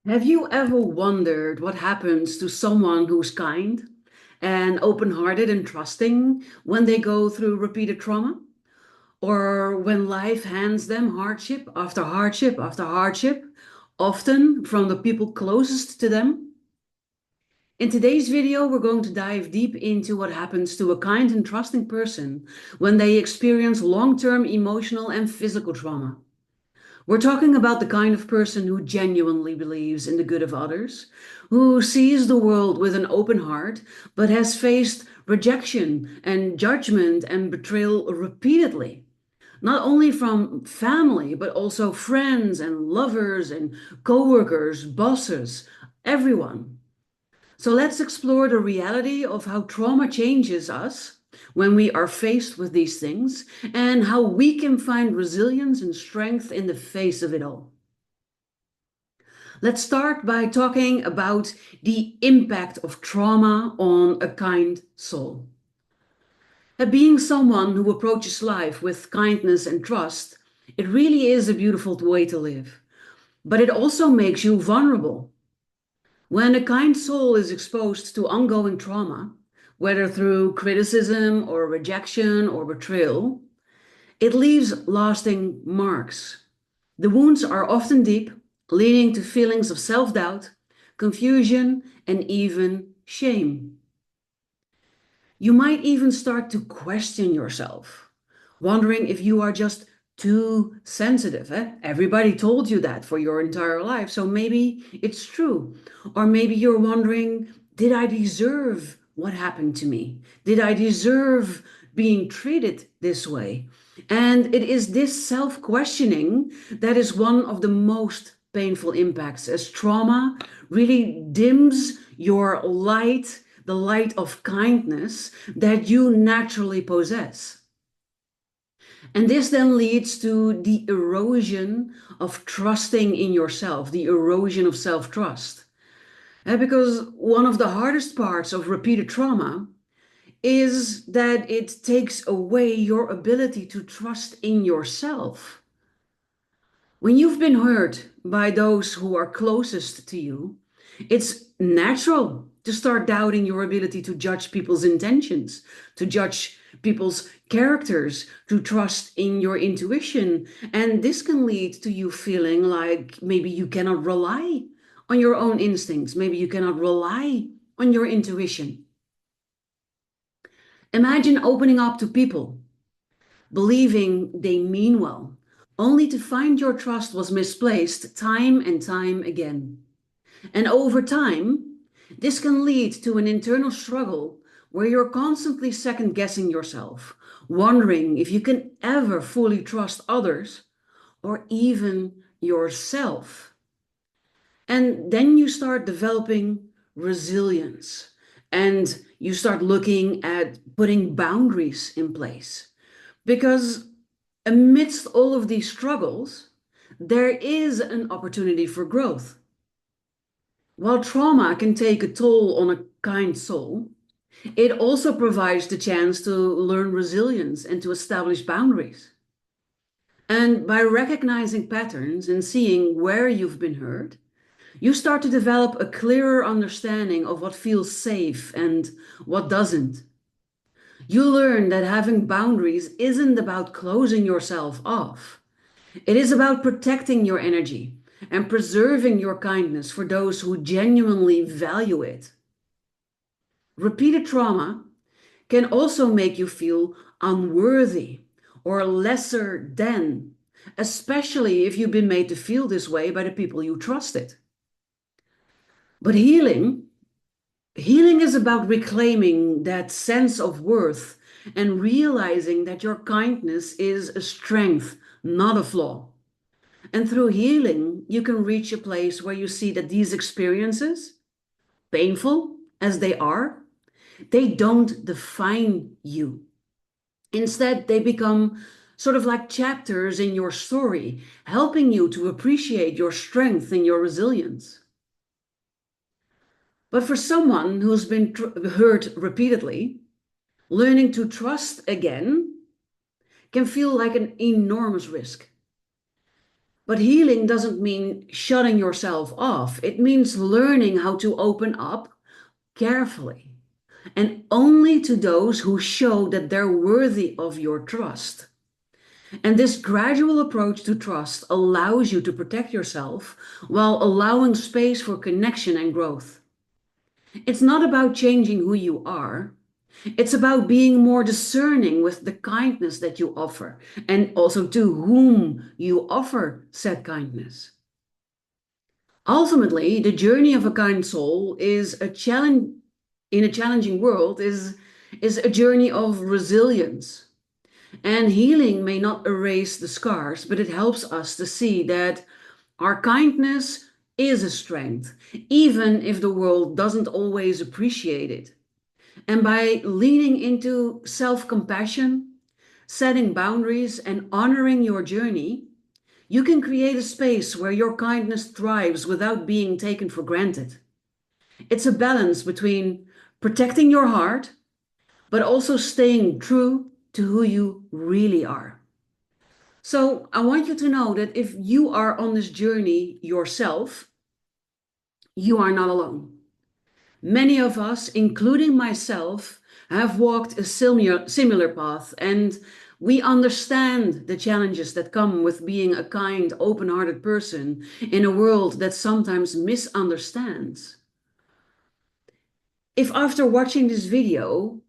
Have you ever wondered what happens to someone who's kind and open-hearted and trusting when they go through repeated trauma? Or when life hands them hardship after hardship after hardship, often from the people closest to them? In today's video, we're going to dive deep into what happens to a kind and trusting person when they experience long-term emotional and physical trauma. We're talking about the kind of person who genuinely believes in the good of others, who sees the world with an open heart, but has faced rejection and judgment and betrayal repeatedly. Not only from family, but also friends and lovers and coworkers, bosses, everyone. So let's explore the reality of how trauma changes us when we are faced with these things and how we can find resilience and strength in the face of it all. Let's start by talking about the impact of trauma on a kind soul. Being someone who approaches life with kindness and trust, it really is a beautiful way to live, but it also makes you vulnerable. When a kind soul is exposed to ongoing trauma, whether through criticism or rejection or betrayal, it leaves lasting marks. The wounds are often deep, leading to feelings of self-doubt, confusion, and even shame. You might even start to question yourself, wondering if you are just too sensitive. Everybody told you that for your entire life, so maybe it's true. Or maybe you're wondering, did I deserve what happened to me? Did I deserve being treated this way? And it is this self-questioning that is one of the most painful impacts, as trauma really dims your light, the light of kindness that you naturally possess. And this then leads to the erosion of trusting in yourself, the erosion of self-trust. Because one of the hardest parts of repeated trauma is that it takes away your ability to trust in yourself. When you've been hurt by those who are closest to you, it's natural to start doubting your ability to judge people's intentions, to judge people's characters, to trust in your intuition. And this can lead to you feeling like maybe you cannot rely on your own instincts, maybe you cannot rely on your intuition. Imagine opening up to people, believing they mean well, only to find your trust was misplaced time and time again. And over time, this can lead to an internal struggle where you're constantly second guessing yourself, wondering if you can ever fully trust others or even yourself. And then you start developing resilience and you start looking at putting boundaries in place. Because amidst all of these struggles, there is an opportunity for growth. While trauma can take a toll on a kind soul, it also provides the chance to learn resilience and to establish boundaries. And by recognizing patterns and seeing where you've been hurt, you start to develop a clearer understanding of what feels safe and what doesn't. You learn that having boundaries isn't about closing yourself off. It is about protecting your energy and preserving your kindness for those who genuinely value it. Repeated trauma can also make you feel unworthy or lesser than, especially if you've been made to feel this way by the people you trusted. But healing is about reclaiming that sense of worth and realizing that your kindness is a strength, not a flaw. And through healing, you can reach a place where you see that these experiences, painful as they don't define you. Instead, they become sort of like chapters in your story, helping you to appreciate your strength and your resilience. But for someone who's been hurt repeatedly, learning to trust again can feel like an enormous risk. But healing doesn't mean shutting yourself off. It means learning how to open up carefully and only to those who show that they're worthy of your trust. And this gradual approach to trust allows you to protect yourself while allowing space for connection and growth. It's not about changing who you are. It's about being more discerning with the kindness that you offer and also to whom you offer said kindness. Ultimately, the journey of a kind soul is a challenge in a challenging world is a journey of resilience. And healing may not erase the scars, but it helps us to see that our kindness is a strength, even if the world doesn't always appreciate it. And by leaning into self compassion, setting boundaries, and honoring your journey, you can create a space where your kindness thrives without being taken for granted. It's a balance between protecting your heart, but also staying true to who you really are. So I want you to know that if you are on this journey yourself, you are not alone. Many of us, including myself, have walked a similar path, and we understand the challenges that come with being a kind, open hearted person in a world that sometimes misunderstands. If after watching this video,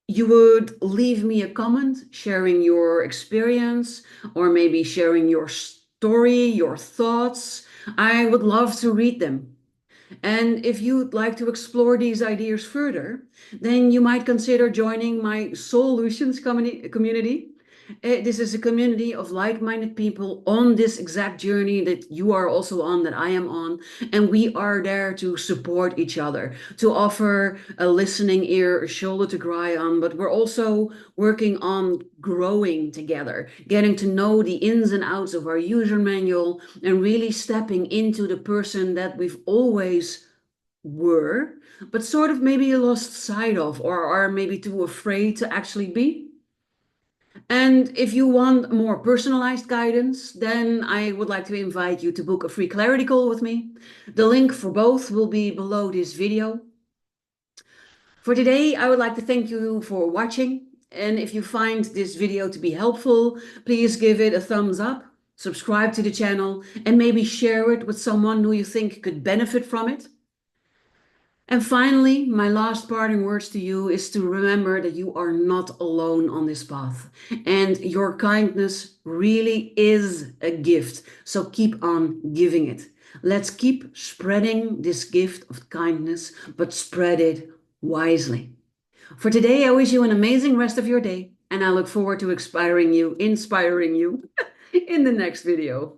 you would leave me a comment sharing your experience or maybe sharing your story, your thoughts, I would love to read them. And if you'd like to explore these ideas further, then you might consider joining my Solutions community. This is a community of like-minded people on this exact journey that you are also on, that I am on. And we are there to support each other, to offer a listening ear, a shoulder to cry on. But we're also working on growing together, getting to know the ins and outs of our user manual, and really stepping into the person that we've always were, but sort of maybe lost sight of or are maybe too afraid to actually be. And if you want more personalized guidance, then I would like to invite you to book a free clarity call with me. The link for both will be below this video. For today, I would like to thank you for watching. And if you find this video to be helpful, please give it a thumbs up, subscribe to the channel, and maybe share it with someone who you think could benefit from it. And finally, my last parting words to you is to remember that you are not alone on this path. And your kindness really is a gift. So keep on giving it. Let's keep spreading this gift of kindness, but spread it wisely. For today, I wish you an amazing rest of your day, and I look forward to inspiring you in the next video.